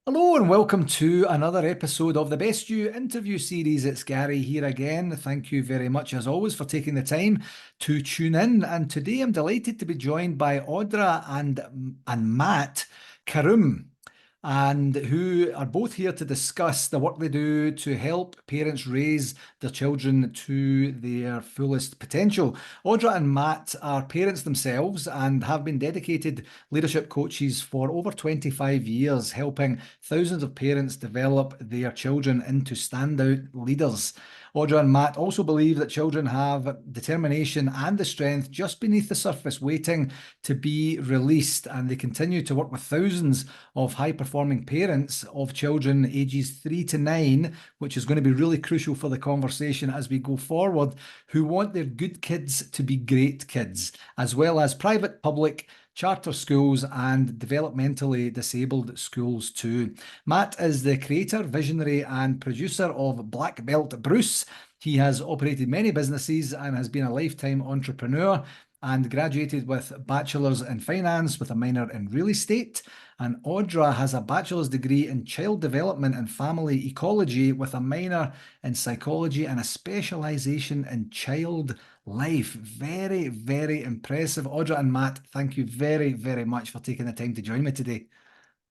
Hello and welcome to another episode of the Best You interview series. It's Gary here again. Thank you very much, as always, for taking the time to tune in. And today I'm delighted to be joined by Audra and Matt Karam, and who are both here to discuss the work they do to help parents raise their children to their fullest potential. Audra and Matt are parents themselves and have been dedicated leadership coaches for over 25 years, helping thousands of parents develop their children into standout leaders. Audra and Matt also believe that children have determination and the strength just beneath the surface waiting to be released, and they continue to work with thousands of high-performing parents of children ages 3 to 9, which is going to be really crucial for the conversation as we go forward, who want their good kids to be great kids, as well as private, public, charter schools and developmentally disabled schools too. Matt is the creator, visionary and producer of Black Belt Bruce. He has operated many businesses and has been a lifetime entrepreneur and graduated with bachelor's in finance with a minor in real estate. And Audra has a bachelor's degree in child development and family ecology with a minor in psychology and a specialization in child life. Very, very impressive. Audra and Matt, thank you very, very much for taking the time to join me today.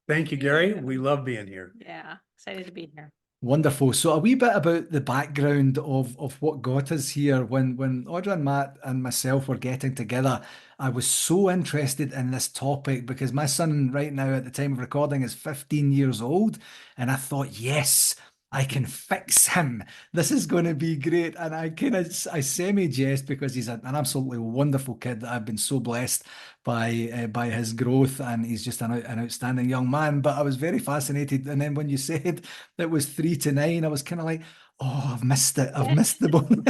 Thank you, Gary. We love being here. Yeah, excited to be here. Wonderful. So a wee bit about the background of what got us here. When Audra and Matt and myself were getting together, I was so interested in this topic because my son right now at the time of recording is 15 years old. And I thought, yes, I can fix him. This is going to be great. And I semi-jest because he's an absolutely wonderful kid that I've been so blessed by his growth, and he's just an outstanding young man. But I was very fascinated. And then when you said it was 3 to 9, I was kind of like, oh, I've missed it. I've missed the bone.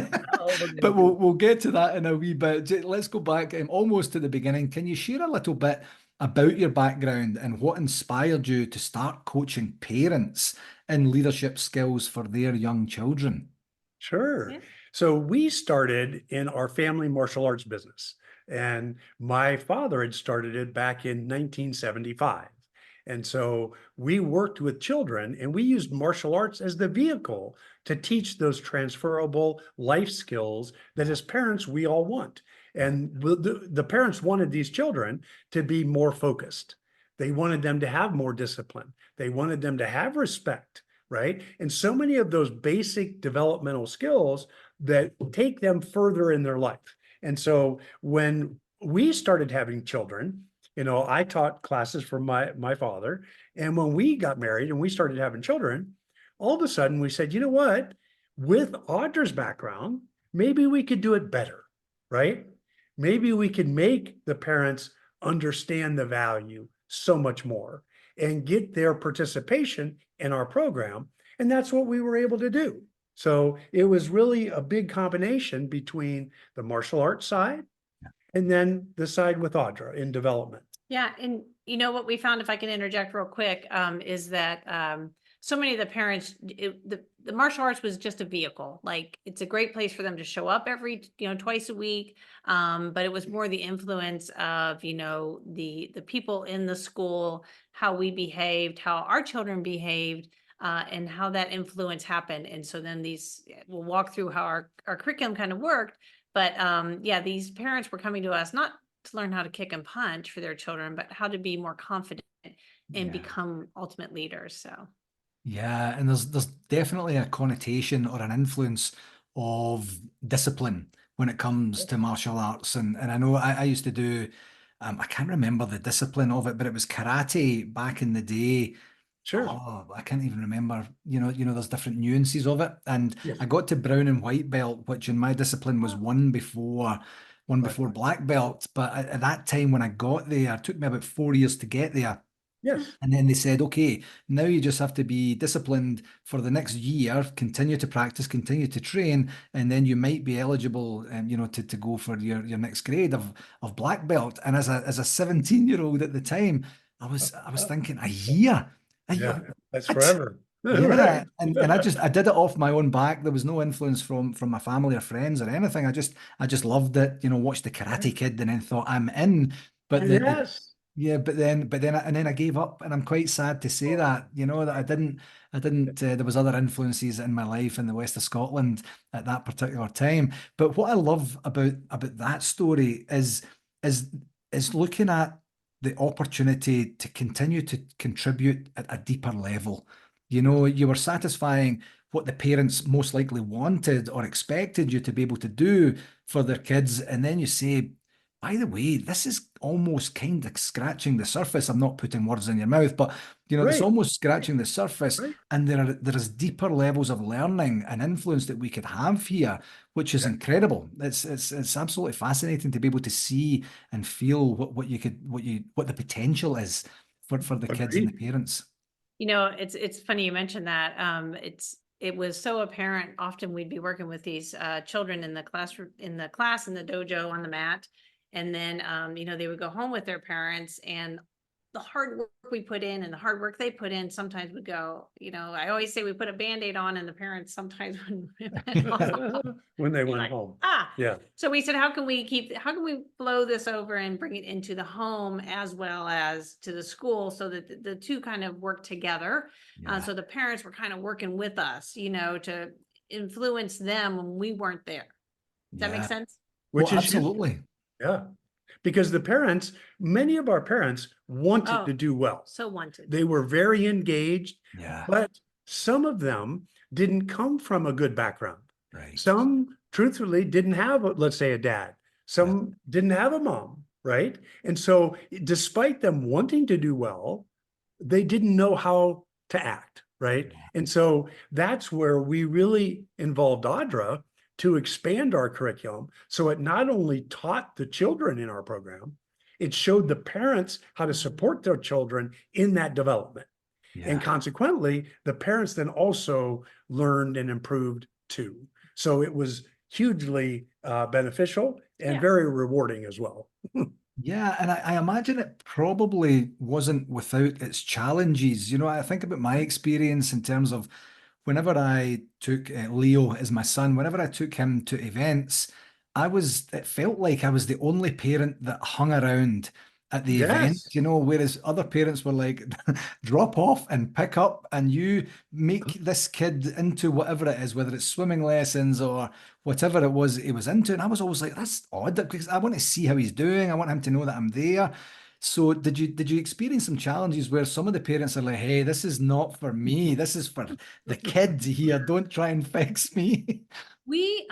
But we'll get to that in a wee bit. Let's go back almost to the beginning. Can you share a little bit about your background and what inspired you to start coaching parents in leadership skills for their young children? Sure. Yeah. So we started in our family martial arts business, and my father had started it back in 1975. And so we worked with children and we used martial arts as the vehicle to teach those transferable life skills that as parents we all want. And the parents wanted these children to be more focused. They wanted them to have more discipline. They wanted them to have respect, right? And so many of those basic developmental skills that take them further in their life. And so when we started having children, I taught classes for my father. And when we got married and we started having children, all of a sudden we said, you know what? With Audra's background, maybe we could do it better, right? Maybe we could make the parents understand the value so much more and get their participation in our program. And that's what we were able to do. So it was really a big combination between the martial arts side and then the side with Audra in development. Yeah, and what we found, if I can interject real quick, is that so many of the parents, the martial arts was just a vehicle. Like, it's a great place for them to show up every, twice a week. But it was more the influence of, the people in the school, how we behaved, how our children behaved, and how that influence happened. And so then we'll walk through how our curriculum kind of worked. But these parents were coming to us not to learn how to kick and punch for their children, but how to be more confident and become ultimate leaders. So. Yeah, and there's definitely a connotation or an influence of discipline when it comes to martial arts. And I know I used to do, I can't remember the discipline of it, but it was karate back in the day. Sure. Oh, I can't even remember. There's different nuances of it. And Yes. I got to brown and white belt, which in my discipline was one before black belt. But at that time when I got there, it took me about 4 years to get there. Yes. And then they said, okay, now you just have to be disciplined for the next year, continue to practice, continue to train, and then you might be eligible, to go for your next grade of black belt. And as a 17-year-old at the time, I was thinking, a year? Yeah, that's What? forever. Yeah, Right. and I did it off my own back. There was no influence from my family or friends or anything. I just loved it, watched the Karate Kid and then thought I'm in. But Yes. Yeah, and then I gave up, and I'm quite sad to say that, that I didn't. There was other influences in my life in the west of Scotland at that particular time. But what I love about that story is is looking at the opportunity to continue to contribute at a deeper level. You were satisfying what the parents most likely wanted or expected you to be able to do for their kids, and then you say, by the way, this is almost kind of scratching the surface. I'm not putting words in your mouth, but it's Right, almost scratching the surface. right. And there is deeper levels of learning and influence that we could have here, which is Yeah, incredible. It's absolutely fascinating to be able to see and feel what the potential is for the kids and the agreed. parents. It's funny you mentioned that. It was so apparent. Often we'd be working with these children in the classroom, in the dojo on the mat, and then they would go home with their parents, and the hard work we put in and the hard work they put in sometimes would go. I always say we put a Band-Aid on, and the parents sometimes went home. When they Be went like, home. ah. Yeah, So we said, how can we flow this over and bring it into the home as well as to the school, so that the two kind of work together. Yeah. So the parents were kind of working with us, to influence them when we weren't there. Does that make Yeah. sense? which Well, is huge. absolutely. Yeah, because many of our parents wanted Oh, to do well. so wanted. They were very engaged, Yeah. but some of them didn't come from a good background. Right. Some truthfully didn't have, let's say, a dad. Yeah. Some didn't have a mom, right? And so despite them wanting to do well, they didn't know how to act, right? And so that's where we really involved Audra to expand our curriculum. So it not only taught the children in our program, it showed the parents how to support their children in that development. And Yeah. consequently, the parents then also learned and improved too. So it was hugely beneficial and Yeah. very rewarding as well. Yeah, and I imagine it probably wasn't without its challenges. I think about my experience in terms of whenever I took Leo as my son, whenever I took him to events, it felt like I was the only parent that hung around at the event, Yes. whereas other parents were like, drop off and pick up, and you make this kid into whatever it is, whether it's swimming lessons or whatever it was he was into. And I was always like, that's odd, because I want to see how he's doing. I want him to know that I'm there. So did you experience some challenges where some of the parents are like, hey, this is not for me. This is for the kid here. Don't try and fix me. We,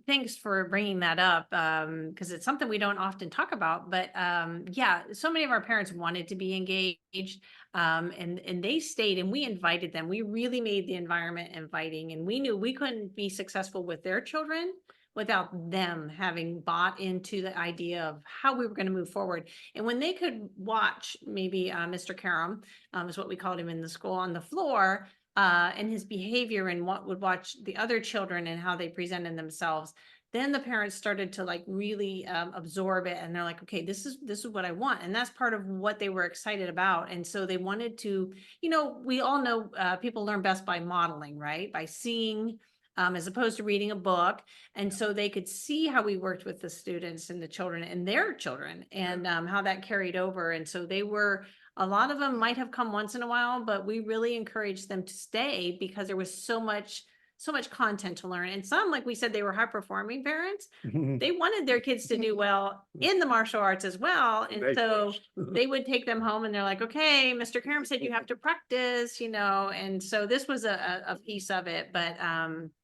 thanks for bringing that up, because it's something we don't often talk about. But yeah, so many of our parents wanted to be engaged, and they stayed, and we invited them. We really made the environment inviting, and we knew we couldn't be successful with their children without them having bought into the idea of how we were going to move forward. And when they could watch, maybe Mr. Karam, is what we called him in the school, on the floor, and his behavior, and what would watch the other children and how they presented themselves, then the parents started to like really absorb it, and they're like, okay, this is what I want. And that's part of what they were excited about. And so they wanted to, we all know people learn best by modeling, right? By seeing, as opposed to reading a book. And so they could see how we worked with the students and the children and their children, and how that carried over. And so a lot of them might have come once in a while, but we really encouraged them to stay because there was so much content to learn. And some, like we said, they were high performing parents. They wanted their kids to do well in the martial arts as well. And so they would take them home, and they're like, okay, Mr. Karam said you have to practice, and so this was a piece of it. But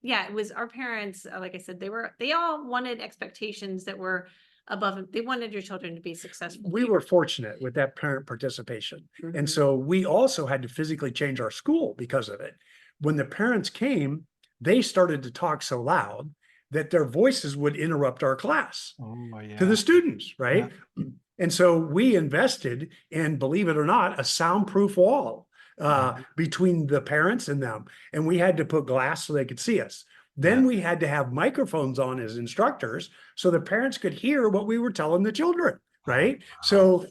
yeah, it was our parents, like I said, they all wanted expectations that were above. They wanted your children to be successful. We were fortunate with that parent participation. And so we also had to physically change our school because of it. When the parents came, they started to talk so loud that their voices would interrupt our class to the students, right? Yeah. And so we invested in, believe it or not, a soundproof wall between the parents and them. And we had to put glass so they could see us. Then we had to have microphones on as instructors so the parents could hear what we were telling the children, right? So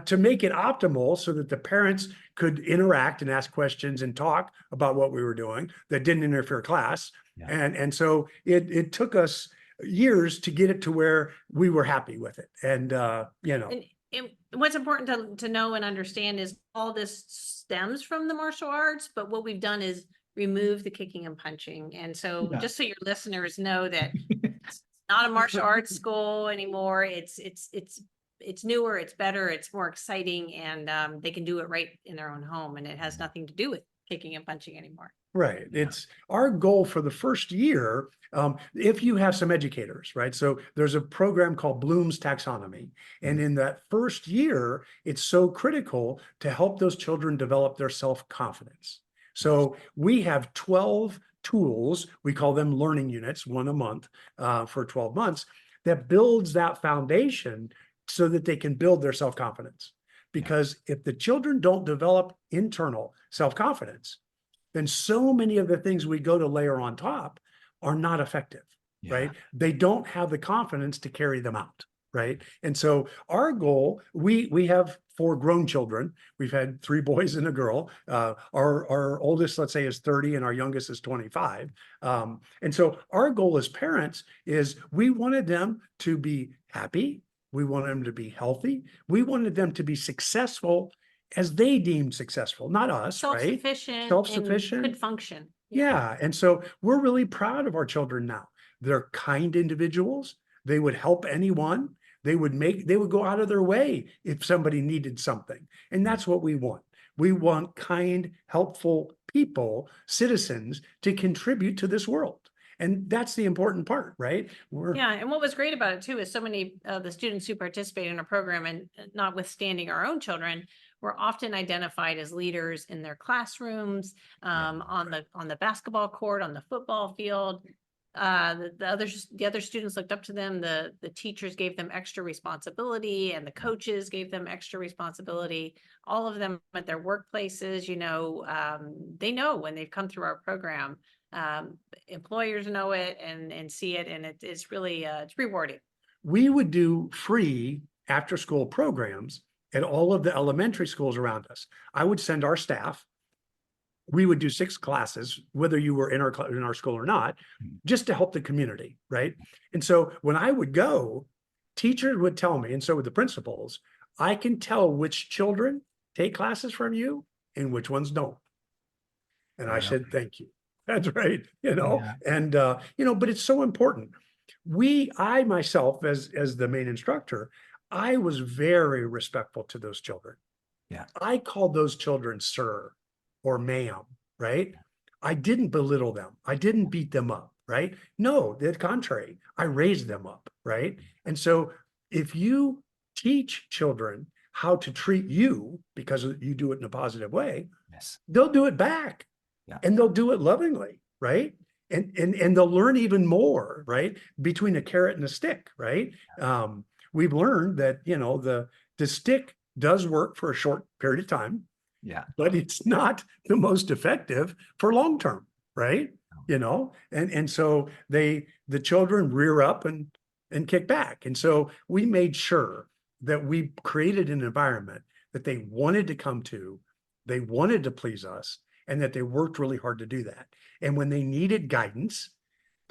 to make it optimal so that the parents could interact and ask questions and talk about what we were doing that didn't interfere class. And so it took us years to get it to where we were happy with it. And, what's important to know and understand is all this stems from the martial arts, but what we've done is remove the kicking and punching. And so Yeah. just so your listeners know that it's not a martial arts school anymore. It's newer, it's better, it's more exciting, and they can do it right in their own home, and it has nothing to do with kicking and punching anymore. Right. It's our goal for the first year. If you have some educators, right? So there's a program called Bloom's Taxonomy. And in that first year, it's so critical to help those children develop their self-confidence. So we have 12 tools, we call them learning units, one a month for 12 months, that builds that foundation so that they can build their self-confidence. Because if the children don't develop internal self-confidence, then so many of the things we go to layer on top are not effective, right? They don't have the confidence to carry them out, right? And so our goal, we have 4 grown children. We've had 3 boys and a girl. Our oldest, let's say, is 30 and our youngest is 25. And so our goal as parents is we wanted them to be happy. We wanted them to be healthy. We wanted them to be successful as they deemed successful, not us, right? Self-sufficient. Self-sufficient. Could function. Yeah. And so we're really proud of our children now. They're kind individuals. They would help anyone. They would go out of their way if somebody needed something. And that's what we want. We want kind, helpful people, citizens, to contribute to this world. And that's the important part, right? Yeah, and what was great about it too is so many of the students who participate in our program, and notwithstanding our own children, were often identified as leaders in their classrooms, on the basketball court, on the football field. The other students looked up to them. The teachers gave them extra responsibility, and the coaches gave them extra responsibility. All of them at their workplaces, they know when they've come through our program. Employers know it and see it, and it's really it's rewarding. We would do free after school programs at all of the elementary schools around us. I would send our staff. We would do 6 classes, whether you were in our school or not, just to help the community, right? And so when I would go, teachers would tell me, and so would the principals, I can tell which children take classes from you and which ones don't. And I said, thank you. That's right. And, but it's so important. I myself, as the main instructor, I was very respectful to those children. Yeah. I called those children sir or ma'am, right? I didn't belittle them. I didn't beat them up, right? No, the contrary. I raised them up, right? And so if you teach children how to treat you because you do it in a positive way, they'll do it back. And they'll do it lovingly, right? And they'll learn even more, right? Between a carrot and a stick, right? We've learned that, the stick does work for a short period of time, but it's not the most effective for long term, right? And so the children rear up and kick back. And so we made sure that we created an environment that they wanted to come to, they wanted to please us, and that they worked really hard to do that. And when they needed guidance,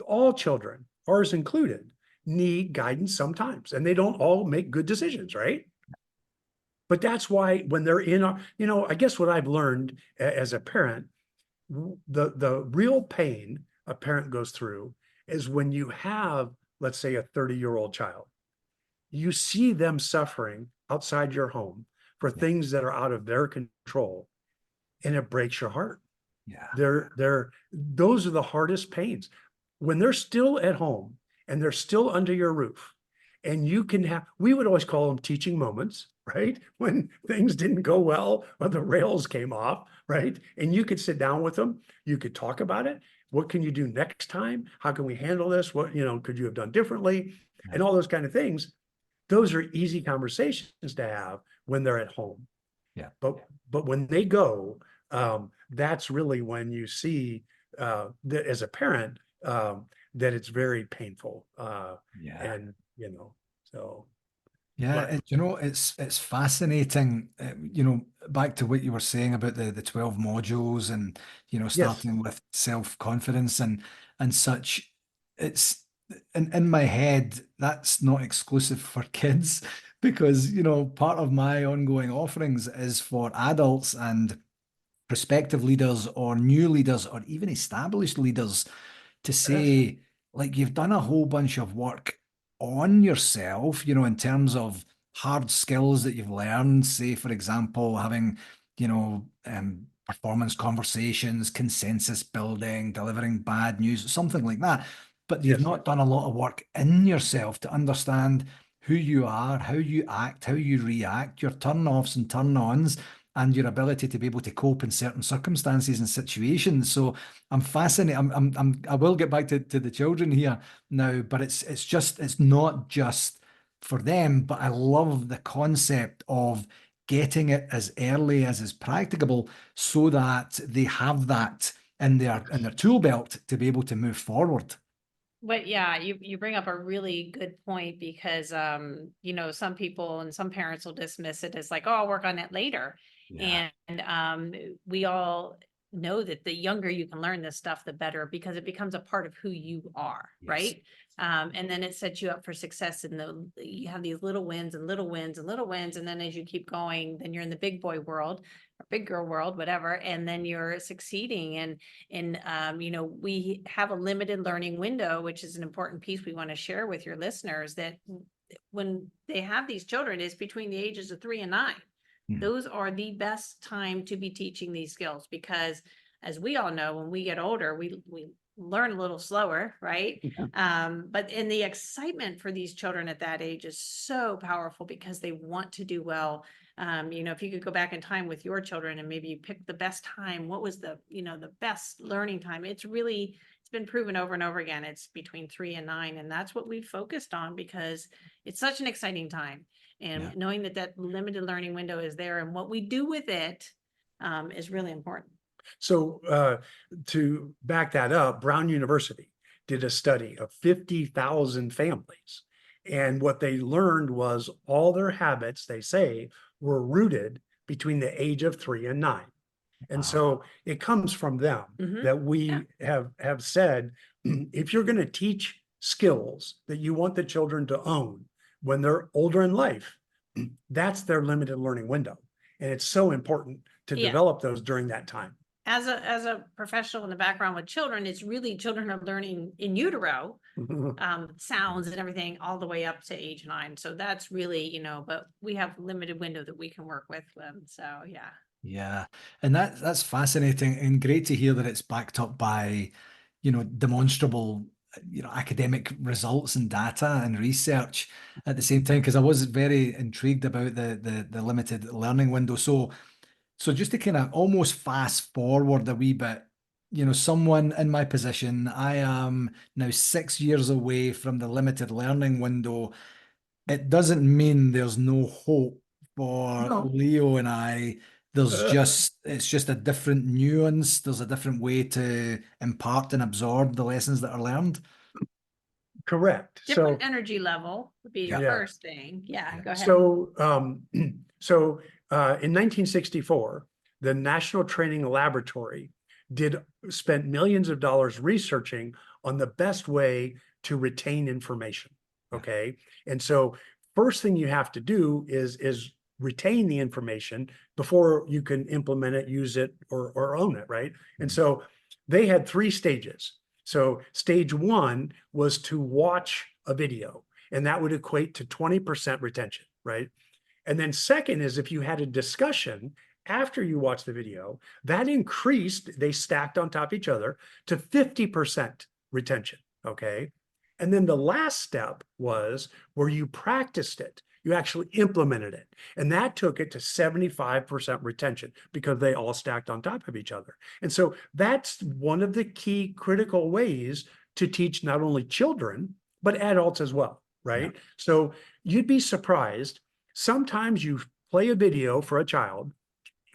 all children, ours included, need guidance sometimes, and they don't all make good decisions, right? But that's why when they're in I guess what I've learned as a parent, the real pain a parent goes through is when you have, let's say, a 30-year-old child, you see them suffering outside your home for things that are out of their control, and it breaks your heart. Those are the hardest pains. When they're still at home and they're still under your roof, and we would always call them teaching moments, right? When things didn't go well or the rails came off, right? And you could sit down with them, you could talk about it. What can you do next time? How can we handle this? What, could you have done differently? And all those kind of things. Those are easy conversations to have when they're at home. But when they go, that's really when you see that as a parent, that it's very painful. And so. It's fascinating, back to what you were saying about the 12 modules and, starting with self-confidence and such. It's in my head, that's not exclusive for kids. because, you know, part of my ongoing offerings is for adults and prospective leaders or new leaders or even established leaders to say, like, you've done a whole bunch of work on yourself, you know, in terms of hard skills that you've learned, say, for example, having, you know, performance conversations, consensus building, delivering bad news, something like that. But you've Yes. not done a lot of work in yourself to understand who you are, how you act, how you react, your turn-offs and turn-ons, and your ability to be able to cope in certain circumstances and situations. So I'm fascinated. I will get back to the children here now, but it's not just for them, but I love the concept of getting it as early as is practicable so that they have that in their tool belt to be able to move forward. But yeah, you bring up a really good point because you know, some people and some parents will dismiss it as like, oh, I'll work on it later. Yeah. And we all know that the younger you can learn this stuff, the better, because it becomes a part of who you are, Yes. right? And then it sets you up for success, and you have these little wins and little wins and little wins, and then as you keep going, then you're in the big boy world or big girl world, whatever, and then you're succeeding. And you know, we have a limited learning window, which is an important piece we want to share with your listeners, that when they have these children is between the ages of 3 and 9. Those are the best time to be teaching these skills, because as we all know, when we get older, we learn a little slower, right? But in the excitement for these children at that age is so powerful because they want to do well. You know, if you could go back in time with your children and maybe you pick the best time, what was the, you know, the best learning time? It's been proven over and over again. It's between 3 and 9. And that's what we've focused on because it's such an exciting time. And knowing that that limited learning window is there and what we do with it is really important. So to back that up, Brown University did a study of 50,000 families. And what they learned was all their habits, they say, were rooted between the age of 3 and 9. And so it comes from them that we have said, if you're going to teach skills that you want the children to own when they're older in life, that's their limited learning window. And it's so important to develop those during that time. As a professional in the background with children, it's really children are learning in utero sounds and everything all the way up to age 9. So that's really, you know, but we have limited window that we can work with them. So yeah. Yeah, and that's fascinating and great to hear that it's backed up by, you know, demonstrable, you know, academic results and data and research at the same time. Because I was very intrigued about the limited learning window. So just to kind of almost fast forward a wee bit, you know, someone in my position, I am now 6 years away from the limited learning window. It doesn't mean there's no hope for Leo and I. It's just a different nuance. There's a different way to impart and absorb the lessons that are learned. Correct. Different energy level would be the Yeah. first thing. Yeah, go ahead. So in 1964, the National Training Laboratory spent millions of dollars researching on the best way to retain information. Okay. And so first thing you have to do is retain the information before you can implement it, use it, or own it, right? And so they had 3 stages. So stage 1 was to watch a video, and that would equate to 20% retention, right? And then second is if you had a discussion after you watched the video, that increased, they stacked on top of each other to 50% retention, okay? And then the last step was where you practiced it. You actually implemented it. And that took it to 75% retention because they all stacked on top of each other. And so that's one of the key critical ways to teach not only children, but adults as well, right? Yeah. So you'd be surprised. Sometimes you play a video for a child.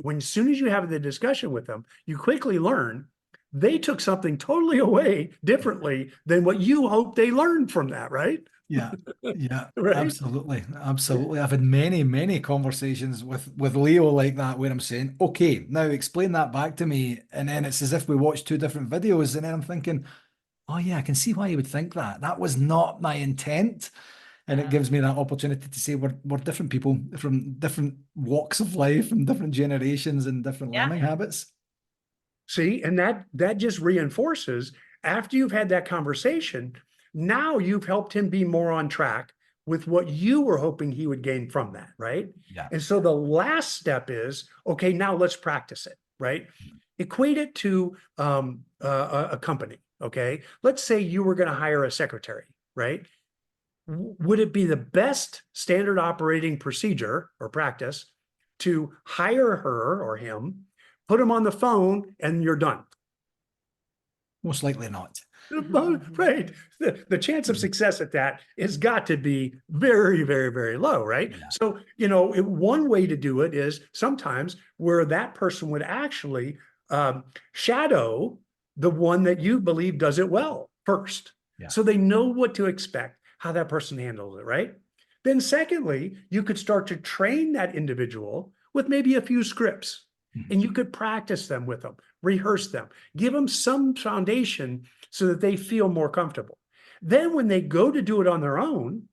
As soon as you have the discussion with them, you quickly learn they took something totally away differently than what you hope they learned from that, right? Yeah, yeah, Right? absolutely, absolutely. I've had many conversations with Leo like that where I'm saying, okay, now explain that back to me. And then it's as if we watched 2 different videos. And then I'm thinking, oh yeah, I can see why you would think that. That was not my intent. And it gives me that opportunity to say we're different people from different walks of life, from different generations and different Yeah. learning habits. See, and that just reinforces after you've had that conversation, now you've helped him be more on track with what you were hoping he would gain from that, right? Yeah. And so the last step is, okay, now let's practice it, right? Equate it to a company, okay? Let's say you were going to hire a secretary, right? Would it be the best standard operating procedure or practice to hire her or him, put him on the phone, and you're done? Most likely not. Right. The chance of success at that has got to be very, very, very low, right? Yeah. So, one way to do it is sometimes where that person would actually shadow the one that you believe does it well first. Yeah. So they know what to expect, how that person handles it, right? Then secondly, you could start to train that individual with maybe a few scripts. And you could practice them with them, rehearse them, give them some foundation so that they feel more comfortable. Then when they go to do it on their own,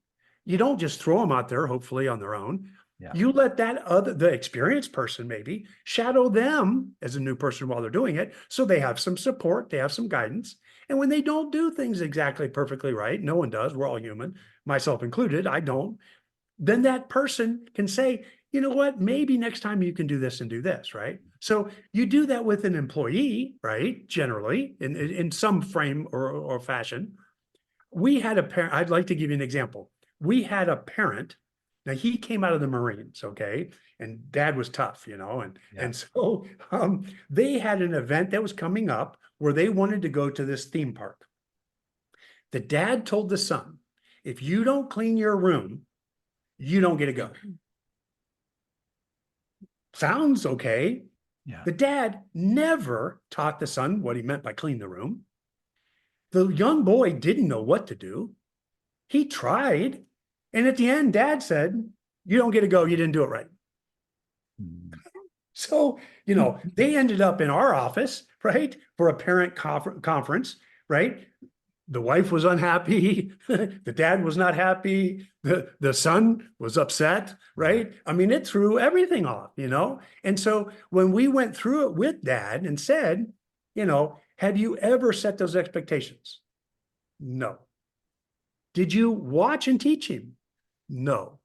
you don't just throw them out there, hopefully on their own. Yeah. You let the experienced person maybe shadow them as a new person while they're doing it. So they have some support, they have some guidance. And when they don't do things exactly perfectly right, no one does, we're all human, myself included, I don't. Then that person can say, you know what, maybe next time you can do this and do this, right? So you do that with an employee, right? Generally, in some frame or fashion. We had a parent, I'd like to give you an example. We had a parent, now he came out of the Marines, okay? And dad was tough, and so they had an event that was coming up where they wanted to go to this theme park. The dad told the son, if you don't clean your room, you don't get to go. Sounds okay. Yeah. The dad never taught the son what he meant by clean the room. The young boy didn't know what to do. He tried. And at the end, dad said, you don't get to go. You didn't do it right. So, they ended up in our office, right? For a parent conference, right? The wife was unhappy. The dad was not happy. The son was upset, right? I mean, it threw everything off, And so when we went through it with dad and said, have you ever set those expectations? No. Did you watch and teach him? No.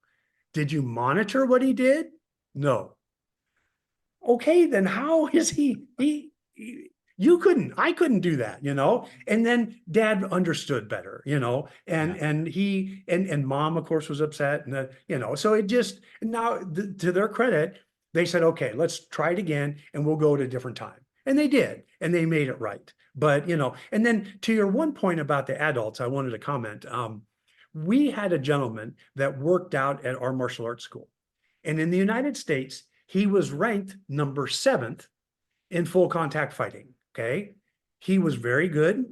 Did you monitor what he did? No. Okay, then how is I couldn't do that, and then dad understood better, and mom of course was upset and, so it just, now to their credit, they said, okay, let's try it again and we'll go at a different time. And they did, and they made it right. But, and then to your one point about the adults, I wanted to comment. We had a gentleman that worked out at our martial arts school, and in the United States, he was ranked number 7th in full contact fighting. Okay. He was very good,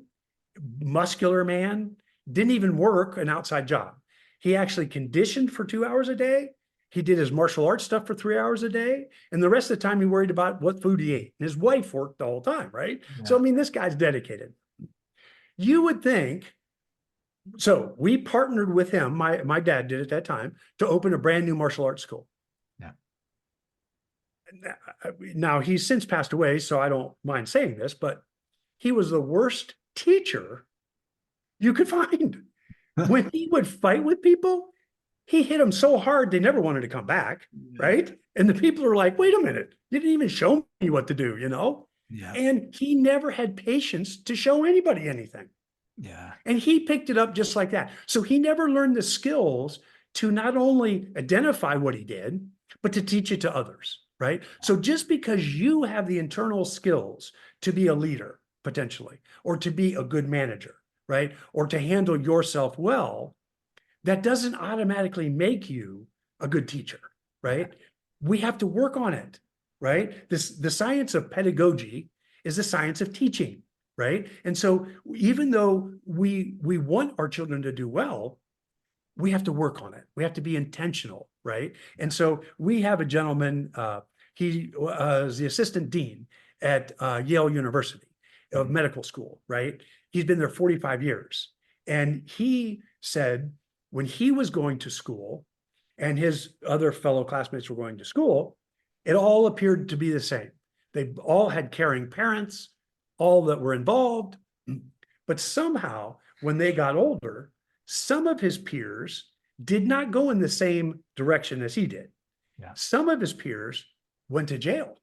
muscular man, didn't even work an outside job. He actually conditioned for 2 hours a day. He did his martial arts stuff for 3 hours a day. And the rest of the time he worried about what food he ate. And his wife worked the whole time, right? Yeah. So, I mean, this guy's dedicated. You would think, so we partnered with him, my dad did at that time, to open a brand new martial arts school. Now he's since passed away, so I don't mind saying this, but he was the worst teacher you could find. When he would fight with people, he hit them so hard they never wanted to come back, right? And the people are like, wait a minute, you didn't even show me what to do, Yeah. And he never had patience to show anybody anything. Yeah. And he picked it up just like that. So he never learned the skills to not only identify what he did, but to teach it to others. Right. So just because you have the internal skills to be a leader, potentially, or to be a good manager, right, or to handle yourself well, that doesn't automatically make you a good teacher. Right. We have to work on it. Right. The science of pedagogy is the science of teaching. Right. And so even though we want our children to do well, we have to work on it. We have to be intentional, right? And so we have a gentleman, he was the assistant dean at Yale University of medical school, right? He's been there 45 years. And he said, when he was going to school and his other fellow classmates were going to school, it all appeared to be the same. They all had caring parents, all that were involved. But somehow, when they got older, some of his peers did not go in the same direction as he did. Yeah. Some of his peers went to jail.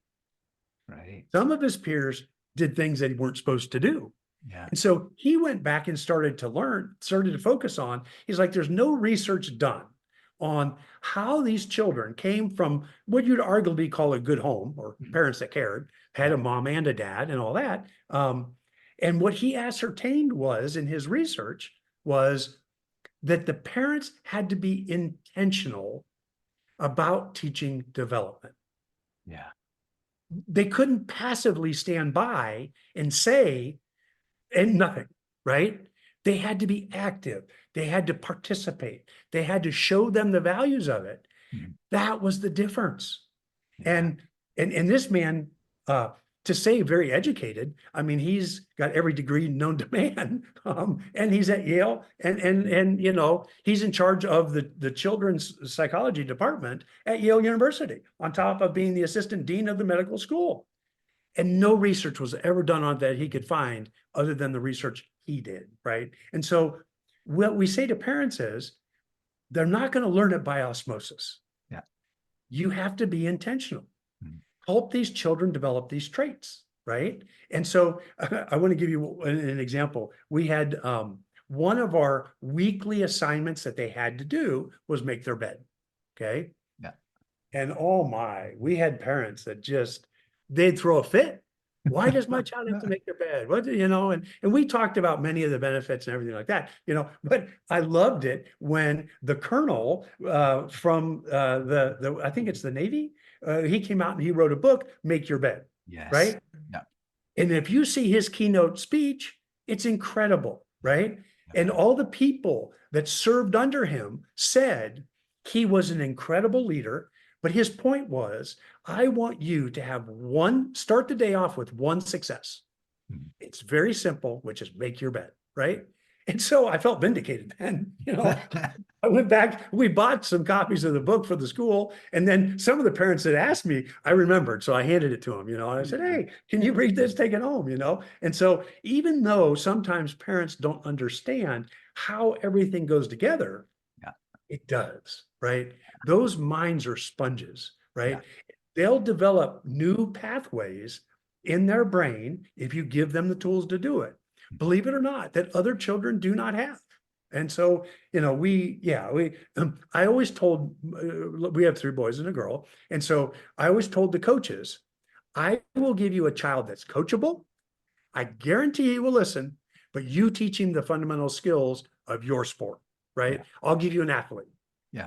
Right. Some of his peers did things that he weren't supposed to do. Yeah. And so he went back and started to focus on, he's like, there's no research done on how these children came from what you'd arguably call a good home, or parents that cared, had a mom and a dad and all that. And what he ascertained was, in his research, was that the parents had to be intentional about teaching development. Yeah. They couldn't passively stand by and say, and nothing, right? They had to be active. They had to participate. They had to show them the values of it. Mhm. That was the difference. Yeah. And this man, to say very educated, I mean, he's got every degree known to man, and he's at Yale, and you know, he's in charge of the children's psychology department at Yale University, on top of being the assistant dean of the medical school. And no research was ever done on that he could find other than the research he did, right? And so what we say to parents is, they're not going to learn it by osmosis. Yeah. You have to be intentional. Mhm. Help these children develop these traits, right? And so I want to give you an example. We had one of our weekly assignments that they had to do was make their bed, okay? Yeah. And oh my, we had parents that just, they'd throw a fit. Why does my child have to make their bed? What, you know, and we talked about many of the benefits and everything like that, you know, but I loved it when the colonel from I think it's the Navy, he came out and he wrote a book, Make Your Bed. Yes. Right. Yeah. And if you see his keynote speech, it's incredible, right? Yeah. And all the people that served under him said he was an incredible leader. But his point was, I want you to have start the day off with one success. Mhm. It's very simple, which is make your bed, right? And so I felt vindicated then, you know. I went back, we bought some copies of the book for the school. And then some of the parents that asked me, I remembered. So I handed it to them, you know, and I said, hey, can you read this? Take it home, you know? And so even though sometimes parents don't understand how everything goes together, Yeah. it does, right? Those minds are sponges, right? Yeah. They'll develop new pathways in their brain if you give them the tools to do it. Believe it or not, that other children do not have. And so, you know, I always told, we have 3 boys and a girl. And so I always told the coaches, I will give you a child that's coachable. I guarantee he will listen, but you teach him the fundamental skills of your sport, right? Yeah. I'll give you an athlete. Yeah.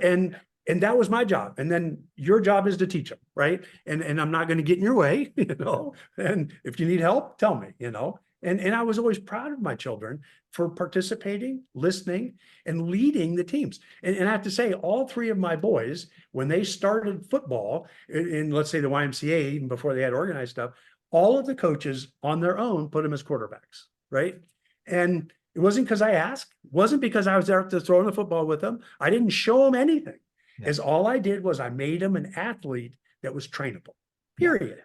And that was my job. And then your job is to teach them, right? And I'm not going to get in your way, you know, and if you need help, tell me, you know. And I was always proud of my children for participating, listening, and leading the teams. And I have to say, all 3 of my boys, when they started football in let's say the YMCA, even before they had organized stuff, all of the coaches on their own put them as quarterbacks, right? And it wasn't because I asked, wasn't because I was there to throw the football with them. I didn't show them anything. Yeah. As all I did was I made them an athlete that was trainable, period. Yeah.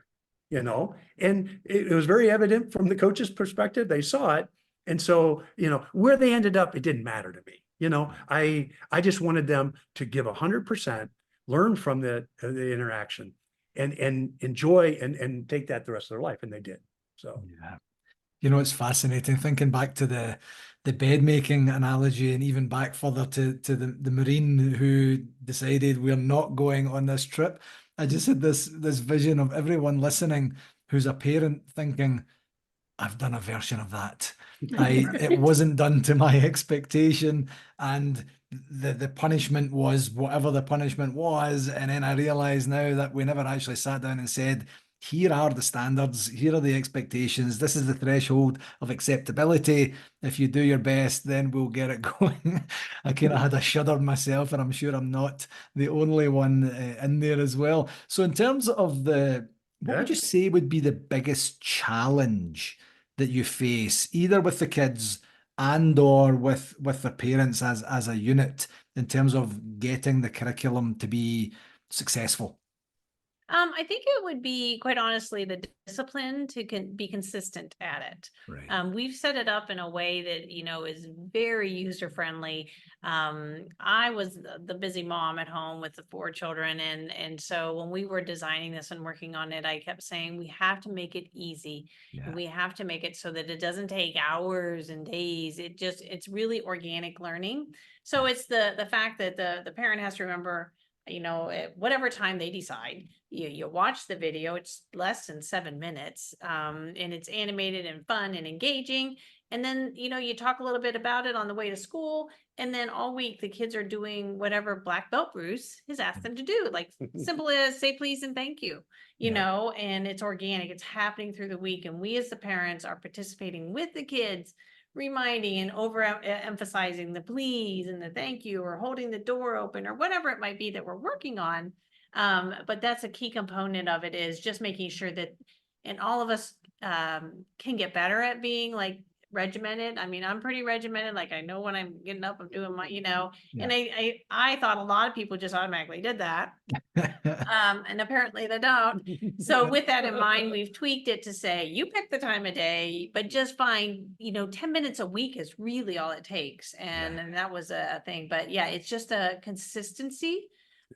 You know, and it was very evident from the coach's perspective. They saw it. And so, you know, where they ended up, it didn't matter to me. You know, I just wanted them to give 100%, learn from the interaction and enjoy and take that the rest of their life. And they did. So, yeah. You know, it's fascinating thinking back to the bed making analogy, and even back further to the Marine who decided we're not going on this trip. I just had this vision of everyone listening who's a parent thinking, I've done a version of that. It wasn't done to my expectation, and the punishment was whatever the punishment was. And then I realize now that we never actually sat down and said, here are the standards, here are the expectations, this is the threshold of acceptability. If you do your best, then we'll get it going. I kind of had a shudder myself, and I'm sure I'm not the only one in there as well. So in terms of what would you say would be the biggest challenge that you face, either with the kids and or with the parents as a unit in terms of getting the curriculum to be successful? I think it would be, quite honestly, the discipline to be consistent at it. Right. We've set it up in a way that, is very user friendly. I was the busy mom at home with the 4 children. And so when we were designing this and working on it, I kept saying, we have to make it easy. Yeah. And we have to make it so that it doesn't take hours and days. It's really organic learning. So it's the fact that the parent has to remember, at whatever time they decide, you watch the video. It's less than 7 minutes, and it's animated and fun and engaging. And then, you talk a little bit about it on the way to school. And then all week, the kids are doing whatever Black Belt Bruce has asked them to do. Like simple as say please and thank you, and it's organic. It's happening through the week. And we as the parents are participating with the kids, reminding and over emphasizing the please and the thank you, or holding the door open, or whatever it might be that we're working on. But that's a key component of it, is just making sure that, and all of us can get better at being like regimented. I mean, I'm pretty regimented. Like I know when I'm getting up, I'm doing my, and I thought a lot of people just automatically did that. And apparently they don't. So with that in mind, we've tweaked it to say, you pick the time of day, but just find, 10 minutes a week is really all it takes. And that was a thing. But yeah, it's just a consistency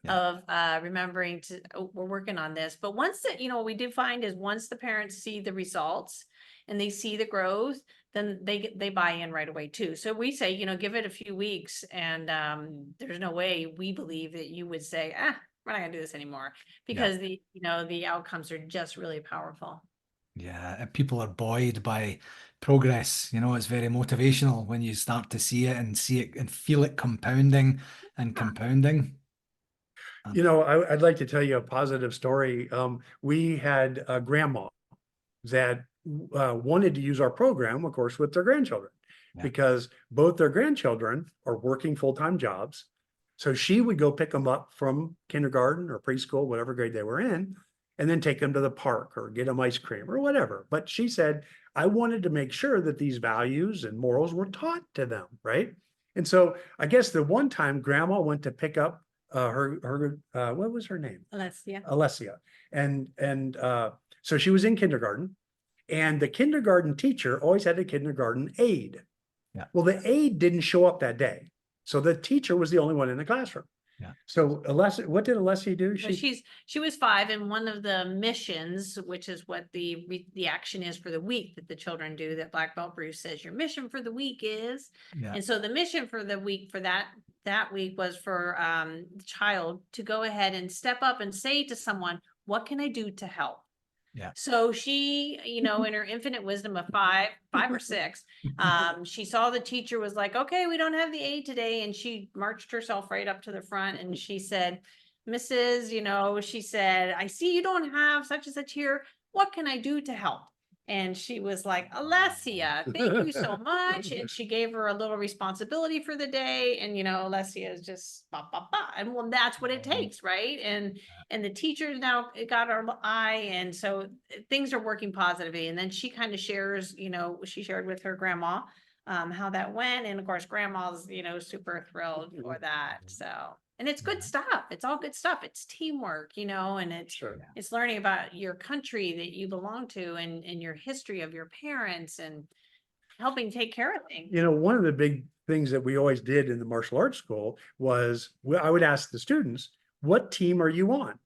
of remembering to, we're working on this. But once that, what we do find is once the parents see the results and they see the growth, then they buy in right away too. So we say, give it a few weeks, and there's no way we believe that you would say, we're not gonna do this anymore, because the outcomes are just really powerful. Yeah, and people are buoyed by progress. It's very motivational when you start to see it and feel it compounding and compounding. I'd like to tell you a positive story. We had a grandma that wanted to use our program, of course, with their grandchildren, because both their grandchildren are working full-time jobs. So she would go pick them up from kindergarten or preschool, whatever grade they were in, and then take them to the park or get them ice cream or whatever. But she said, I wanted to make sure that these values and morals were taught to them, right? And so I guess the one time grandma went to pick up her what was her name? Alessia. And so she was in kindergarten, and the kindergarten teacher always had a kindergarten aide. Well, the aide didn't show up that day. So the teacher was the only one in the classroom. So Alessia, what did Alessia do? She was 5, and one of the missions, which is what the action is for the week that the children do, that Black Belt Bruce says your mission for the week is. And so the mission for the week for that week was for the child to go ahead and step up and say to someone, what can I do to help? So she, in her infinite wisdom of 5 or 6, she saw the teacher was like, okay, we don't have the aide today. And she marched herself right up to the front and she said, Mrs., she said, I see you don't have such and such here. What can I do to help? And she was like, Alessia, thank you so much. And she gave her a little responsibility for the day. And, Alessia is just, bah, bah, bah. And well, that's what it takes, right? And the teachers now got our eye. And so things are working positively. And then she kind of shares, she shared with her grandma how that went. And of course, grandma's, super thrilled for that. So, and it's good stuff. It's all good stuff. It's teamwork, and it's learning about your country that you belong to, and your history of your parents, and helping take care of things. One of the big things that we always did in the martial arts school was I would ask the students, what team are you on?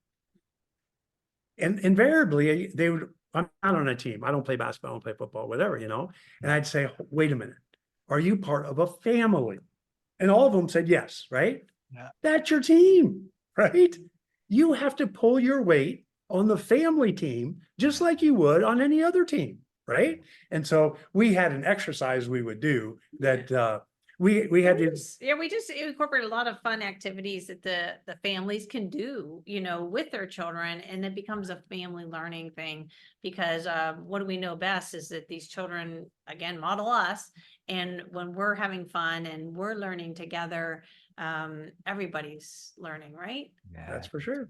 And invariably they would, I'm not on a team. I don't play basketball, I don't play football, whatever, And I'd say, wait a minute, are you part of a family? And all of them said yes, right? That's your team, right? You have to pull your weight on the family team, just like you would on any other team, right? And so we had an exercise we would do that we had to. We just incorporate a lot of fun activities that the families can do, with their children, and it becomes a family learning thing, because what do we know best is that these children, again, model us. And when we're having fun and we're learning together, everybody's learning, right? That's for sure.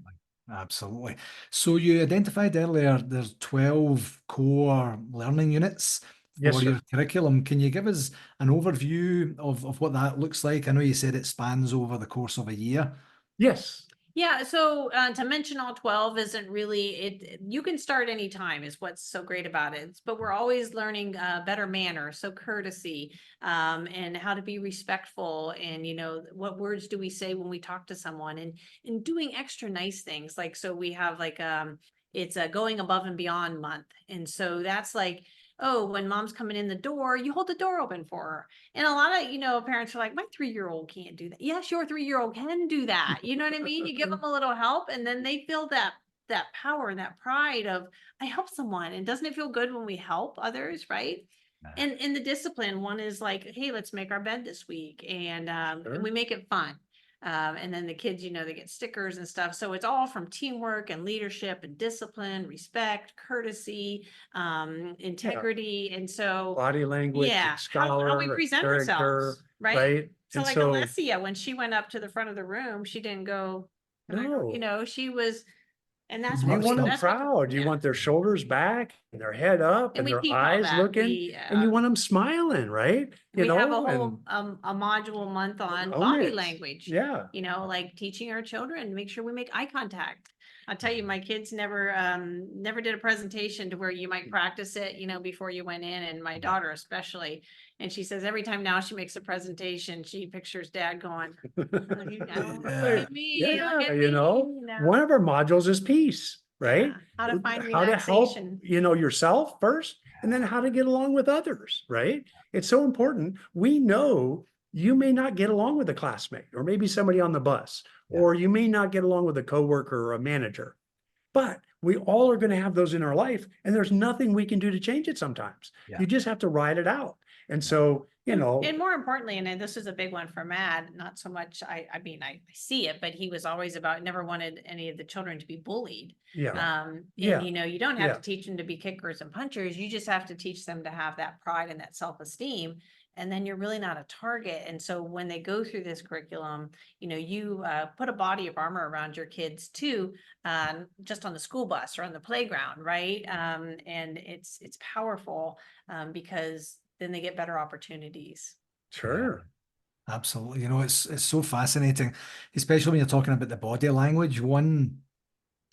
Absolutely. So you identified earlier there's 12 core learning units Yes, for sir. your curriculum. Can you give us an overview of what that looks like? I know you said it spans over the course of a year. Yes. Yeah, so to mention all 12 isn't really it. You can start anytime is what's so great about it. But we're always learning better manners, so courtesy, and how to be respectful, and what words do we say when we talk to someone, and doing extra nice things. Like, so we have like it's a going above and beyond month, and so that's like, oh, when mom's coming in the door, you hold the door open for her. And a lot of, parents are like, my 3-year-old can't do that. Yes, your 3-year-old can do that. You know what I mean? You give them a little help, and then they feel that power and that pride of, I help someone. And doesn't it feel good when we help others, right? And in the discipline, one is like, hey, let's make our bed this week. And Sure. we make it fun. And then the kids, they get stickers and stuff. So it's all from teamwork and leadership and discipline, respect, courtesy, integrity. And so, Body language, yeah, and how we scholar, and present character, ourselves, right? right? So And like so, Alessia, when she went up to the front of the room, she didn't go, "Can I go?" no, She was, and that's you what Much want them up. that's what, proud. You yeah. want their shoulders back and their head up And and we their teach all eyes that. looking, and you want them smiling, right? We have a And whole a module month on own body it. language. Yeah. Like teaching our children to make sure we make eye contact. I'll tell you, my kids never did a presentation to where you might practice it, before you went in, and my daughter especially. And she says every time now she makes a presentation, she pictures dad going, "Oh, look Yeah. at me, Yeah, look at me," one of our modules is peace, right? Yeah, how to find How to help, relaxation. yourself first, and then how to get along with others, right? It's so important. We know you may not get along with a classmate or maybe somebody on the bus, Yeah. or you may not get along with a coworker or a manager, but we all are going to have those in our life, and there's nothing we can do to change it sometimes. Yeah. You just have to ride it out. And so, And more importantly, and this is a big one for Matt, not so much, I mean, I see it, but he was always about, never wanted any of the children to be bullied. yeah, And Yeah. you don't have Yeah. to teach them to be kickers and punchers. You just have to teach them to have that pride and that self-esteem. And then you're really not a target. And so when they go through this curriculum, you put a body of armor around your kids too, just on the school bus or on the playground, right? And it's powerful, because then they get better opportunities. sure. Absolutely. It's so fascinating, especially when you're talking about the body language. One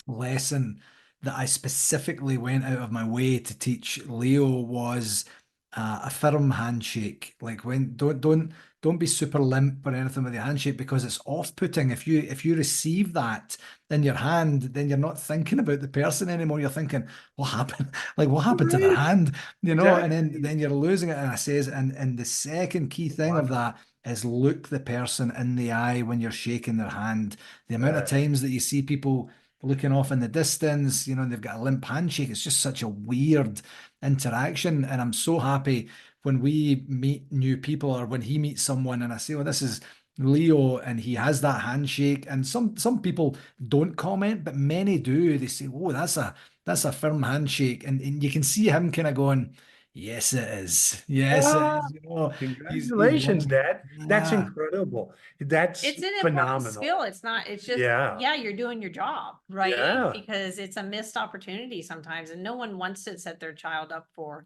lesson that I specifically went out of my way to teach Leo was a firm handshake. Like, when don't be super limp or anything with your handshake, because it's off-putting. If you receive that in your hand, then you're not thinking about the person anymore. You're thinking, what happened? Like, what happened to their Right. hand? And then Exactly. then you're losing it. And I says, and the second key thing of that is look the person in the eye when you're shaking their hand. The amount of times that you see people looking off in the distance, and they've got a limp handshake. It's just such a weird interaction. And I'm so happy when we meet new people, or when he meets someone and I say, well, this is Leo, and he has that handshake. And some people don't comment, but many do. They say, oh, that's a firm handshake. And you can see him kind of going, yes, it is. Yes, it Ah, is. He's congratulations, one. Dad. That's Yeah. incredible. That's It's an important skill. phenomenal. It's not, it's just, Yeah. yeah, you're doing your job, right? Yeah. Because it's a missed opportunity sometimes, and no one wants to set their child up for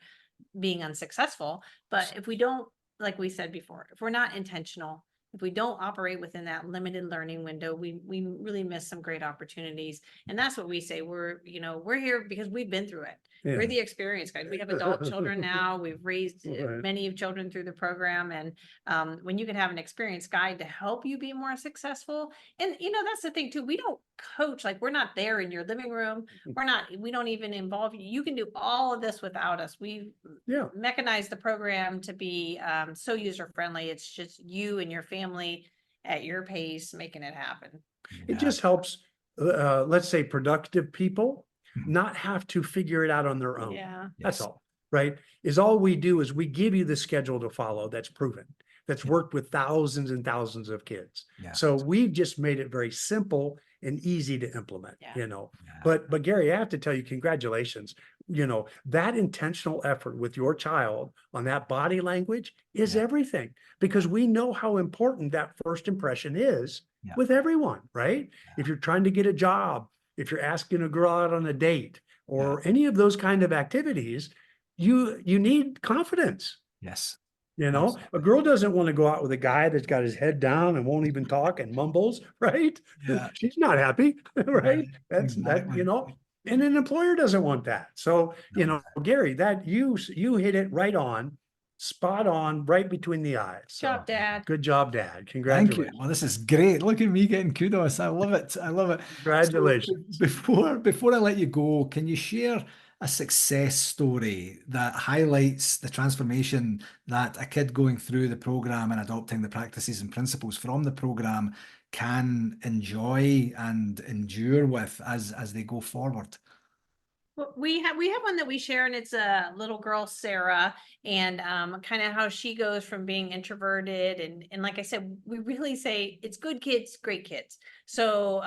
being unsuccessful. But if we don't, like we said before, if we're not intentional, if we don't operate within that limited learning window, we really miss some great opportunities. And that's what we say. We're here because we've been through it. We're Yeah. the experience guys. We have adult children now. We've raised Right. many of children through the program. And when you can have an experienced guide to help you be more successful. And that's the thing too. We don't coach, like, we're not there in your living room. We don't even involve you. You can do all of this without us. We've Yeah. mechanized the program to be so user friendly. It's just you and your family at your pace making it happen. It just helps, let's say, productive people Mhm. not have to figure it out on their own. Yeah. That's Yes. all, right? Is all we do is we give you the schedule to follow that's proven, that's Yeah. worked with thousands and thousands of kids. Yeah. So we've just made it very simple and easy to implement, Yeah. Yeah. But Gary, I have to tell you, congratulations. That intentional effort with your child on that body language is Yeah. everything, because we know how important that first impression is Yeah. with everyone, right? If you're trying to get a job, if you're asking a girl out on a date, or any of those kind of activities, you need confidence. Yes. You know, a Absolutely. girl doesn't want to go out with a guy that's got his head down and won't even talk and mumbles, right? Yeah. She's not happy, right? That's that, Exactly. you know, and an employer doesn't want that. So, you know, Gary, that you hit it right on, spot on, right between the eyes. So Job, Dad. good job, Dad. Thank you. Congratulations. Well, this is great. Look at me getting kudos. I love it. I love it. So Congratulations. before I let you go, can you share a success story that highlights the transformation that a kid going through the program and adopting the practices and principles from the program can enjoy and endure with as they go forward? Well, we have one that we share, and it's a little girl, Sarah, and kind of how she goes from being introverted, and like I said, we really say it's good kids, great kids. So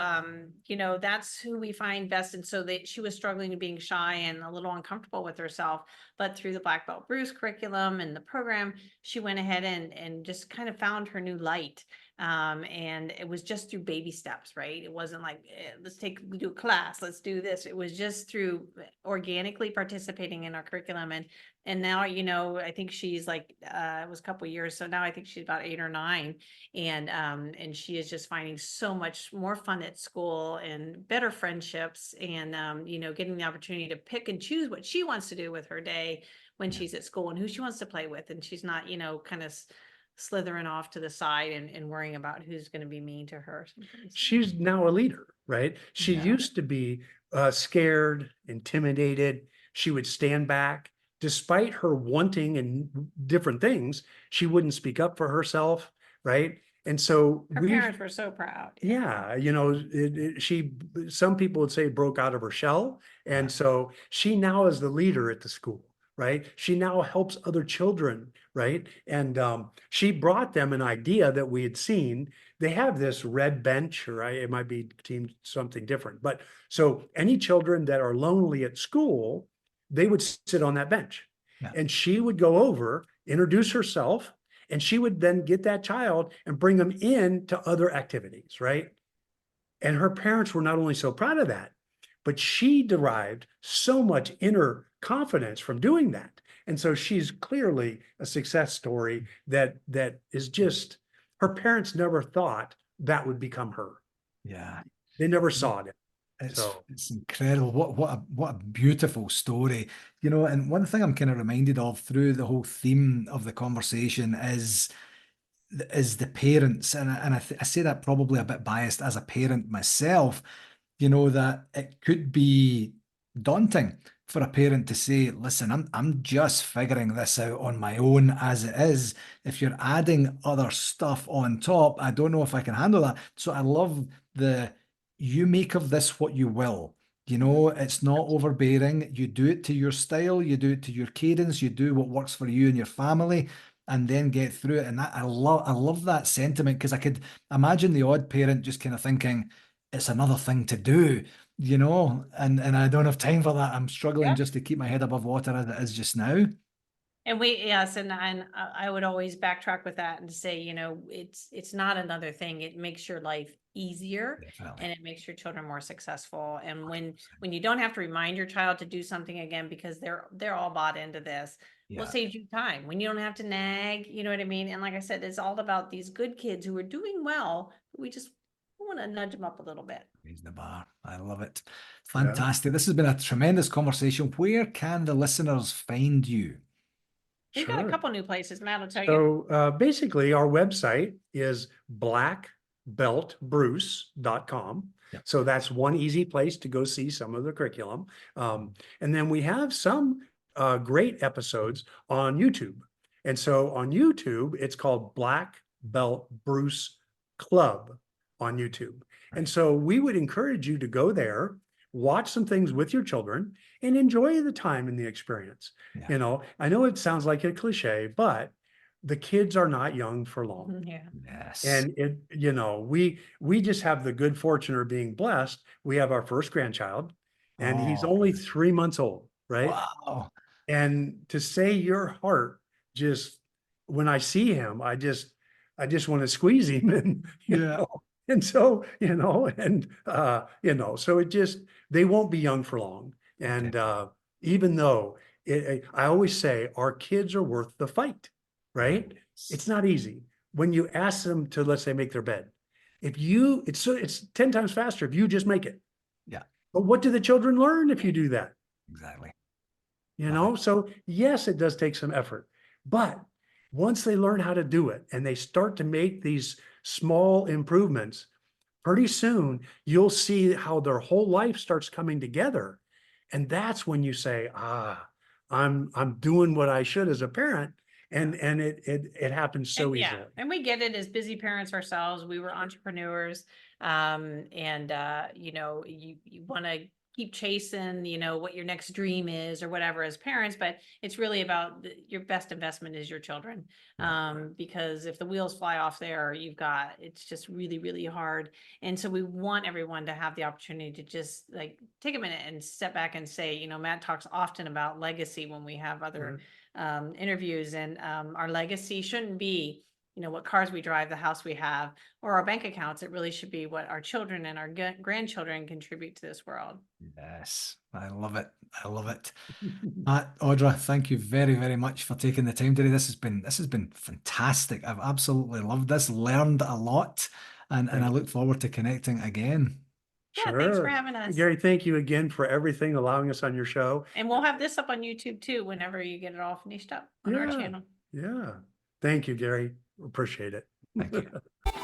you know, that's who we find best. And so she was struggling to being shy and a little uncomfortable with herself, but through the Black Belt Bruce curriculum and the program, she went ahead and just kind of found her new light. And it was just through baby steps, right? It wasn't like, let's do a class, let's do this. It was just through organically participating in our curriculum. And now, you know, I think she's like, it was a couple of years. So now I think she's about 8 or 9. And she is just finding so much more fun at school and better friendships, and, you know, getting the opportunity to pick and choose what she wants to do with her day when she's at school and who she wants to play with. And she's not, you know, kind of slithering off to the side and worrying about who's going to be mean to her sometimes. She's now a leader, right? She Yeah. used to be scared, intimidated. She would stand back. Despite her wanting and different things, she wouldn't speak up for herself, right? And so Her parents were so proud. yeah, you know, some people would say broke out of her shell. And so she now is the leader at the school, right? She now helps other children, right? And she brought them an idea that we had seen. They have this red bench, or it might be teamed something different. But so any children that are lonely at school, they would sit on that bench. Yeah. And she would go over, introduce herself, and she would then get that child and bring them in to other activities, right? And her parents were not only so proud of that, but she derived so much inner confidence from doing that. And so she's clearly a success story that is just, her parents never thought that would become her. Yeah. They never saw it. It's incredible. What a beautiful story. You know, and one thing I'm kind of reminded of through the whole theme of the conversation is the parents, and I say that probably a bit biased as a parent myself. You know, that it could be daunting for a parent to say, listen, I'm just figuring this out on my own as it is. If you're adding other stuff on top, I don't know if I can handle that. So I love you make of this what you will. You know, it's not overbearing. You do it to your style, you do it to your cadence, you do what works for you and your family, and then get through it. And I love that sentiment, because I could imagine the odd parent just kind of thinking, it's another thing to do, you know, and I don't have time for that. I'm struggling just to keep my head above water as it is just now. And yes, and I would always backtrack with that and say, you know, it's not another thing. It makes your life easier. Definitely. And it makes your children more successful. And when you don't have to remind your child to do something again because they're all bought into this, will save you time. When you don't have to nag, you know what I mean? And like I said, it's all about these good kids who are doing well. We just want to nudge them up a little bit. Raise the bar. I love it. Fantastic. This has been a tremendous conversation. Where can the listeners find you? We've got a couple new places, Matt will tell you. So basically our website is blackbeltbruce.com. So that's one easy place to go see some of the curriculum. And then we have some great episodes on YouTube. And so on YouTube, it's called Black Belt Bruce Club on YouTube. And so we would encourage you to go there, watch some things with your children, and enjoy the time and the experience. You know, I know it sounds like a cliche, but the kids are not young for long. Yes. And you know, we just have the good fortune of being blessed. We have our first grandchild, and he's only 3 months old, right? Wow. And to say your heart, just when I see him, I just want to squeeze him, and you know. And so, you know, and you know, so they won't be young for long. And even though I always say our kids are worth the fight, right? It's not easy. When you ask them to, let's say, make their bed, it's 10 times faster if you just make it. Yeah. But what do the children learn if you do that? Exactly. You know, so yes, it does take some effort, but once they learn how to do it and they start to make these small improvements, pretty soon you'll see how their whole life starts coming together. And that's when you say, I'm doing what I should as a parent. And it happens so And easily. and we get it as busy parents ourselves. We were entrepreneurs. You know, you want to keep chasing, you know, what your next dream is or whatever as parents, but it's really about your best investment is your children. Because if the wheels fly off there, it's just really, really hard. And so we want everyone to have the opportunity to just like take a minute and step back and say, you know, Matt talks often about legacy when we have other interviews, and our legacy shouldn't be, you know, what cars we drive, the house we have, or our bank accounts. It really should be what our children and our grandchildren contribute to this world. Yes, I love it. I love it. Matt, Audra, thank you very, very much for taking the time today. This has been fantastic. I've absolutely loved this, learned a lot, and I look forward to connecting again. Yeah, thanks for Sure. having us. Gary, thank you again for everything, allowing us on your show. And we'll have this up on YouTube too, whenever you get it all finished up on our channel. Yeah. Thank you, Gary. Appreciate it. Thank you.